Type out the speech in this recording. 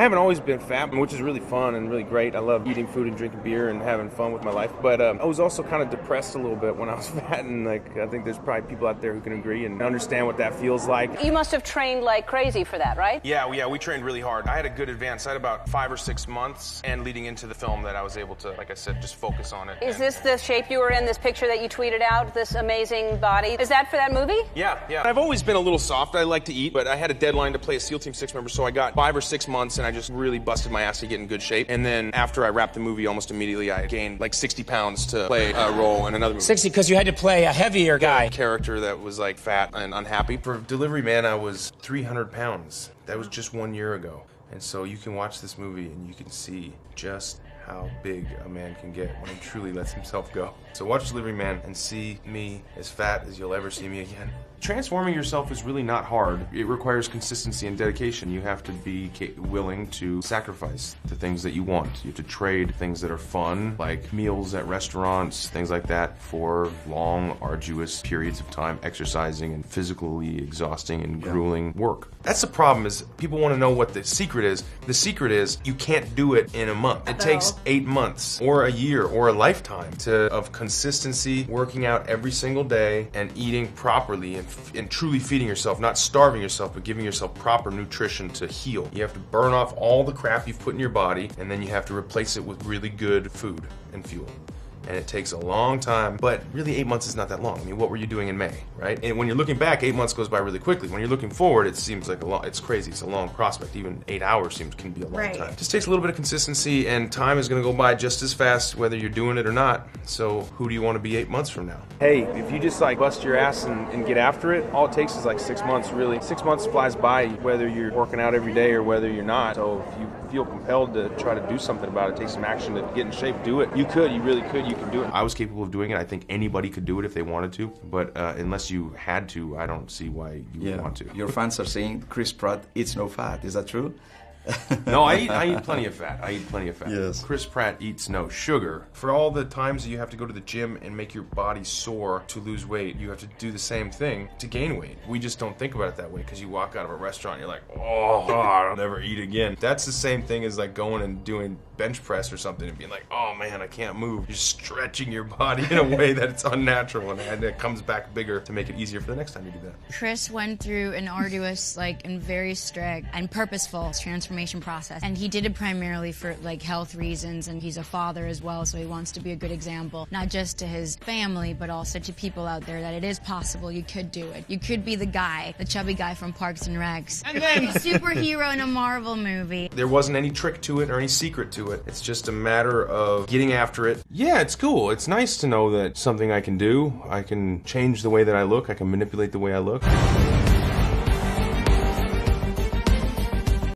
haven't always been fat, which is really fun and really great. I love eating food and drinking beer and having fun with my life. But I was also kind of depressed a little bit when I was fat, and like I think there's probably people out there who can agree and understand what that feels like. You must have trained like crazy for that, right? Yeah, we trained really hard. I had a good advance. I had about 5 or 6 months, and leading into the film that I was able to, like I said, just focus on it. Is this the shape you were in, this picture that you tweeted out, this amazing body? Is that for that movie? Yeah. I've always been a little soft. I like to eat, but I had a deadline to play a SEAL Team 6 member, so I got 5 or 6 months, and I just really busted my ass to get in good shape. And then after I wrapped the movie, almost immediately, I gained like 60 pounds to play a role in another movie. 60 because you had to play a heavier guy. A character that was like fat and unhappy. For Delivery Man, I was 300 pounds. That was just 1 year ago. And so you can watch this movie and you can see just how big a man can get when he truly lets himself go. So watch Delivery Man and see me as fat as you'll ever see me again. Transforming yourself is really not hard. It requires consistency and dedication. You have to be willing to sacrifice the things that you want. You have to trade things that are fun, like meals at restaurants, things like that, for long, arduous periods of time, exercising and physically exhausting and grueling work. That's the problem, is people want to know what the secret is. The secret is you can't do it in a month. It takes 8 months or a year or a lifetime of consistency, working out every single day and eating properly and truly feeding yourself, not starving yourself, but giving yourself proper nutrition to heal. You have to burn off all the crap you've put in your body, and then you have to replace it with really good food and fuel. And it takes a long time, but really 8 months is not that long. I mean, what were you doing in May, right? And when you're looking back, 8 months goes by really quickly. When you're looking forward, it seems like it's crazy. It's a long prospect. Even 8 hours can be a long time. It just takes a little bit of consistency, and time is gonna go by just as fast whether you're doing it or not. So who do you wanna be 8 months from now? Hey, if you just like bust your ass and get after it, all it takes is like 6 months, really. 6 months flies by whether you're working out every day or whether you're not. So if you feel compelled to try to do something about it, take some action to get in shape, do it. You really could, you can do it. I was capable of doing it. I think anybody could do it if they wanted to, but unless you had to, I don't see why you would want to. Your fans are saying Chris Pratt eats no fat. Is that true? No, I eat plenty of fat. Yes. Chris Pratt eats no sugar. For all the times that you have to go to the gym and make your body sore to lose weight, you have to do the same thing to gain weight. We just don't think about it that way, because you walk out of a restaurant and you're like, oh, I'll never eat again. That's the same thing as like going and doing bench press or something and being like, oh man, I can't move. You're stretching your body in a way that it's unnatural, and it comes back bigger to make it easier for the next time you do that. Chris went through an arduous, and very strict and purposeful transformation process, and he did it primarily for health reasons, and he's a father as well, so he wants to be a good example, not just to his family but also to people out there, that it is possible. You could do it. You could be the chubby guy from Parks and Recs, and then superhero in a Marvel movie. There wasn't any trick to it or any secret to it. It's just a matter of getting after it. Yeah, it's cool. It's nice to know that something I can do. I can change the way that I look. I can manipulate the way I look.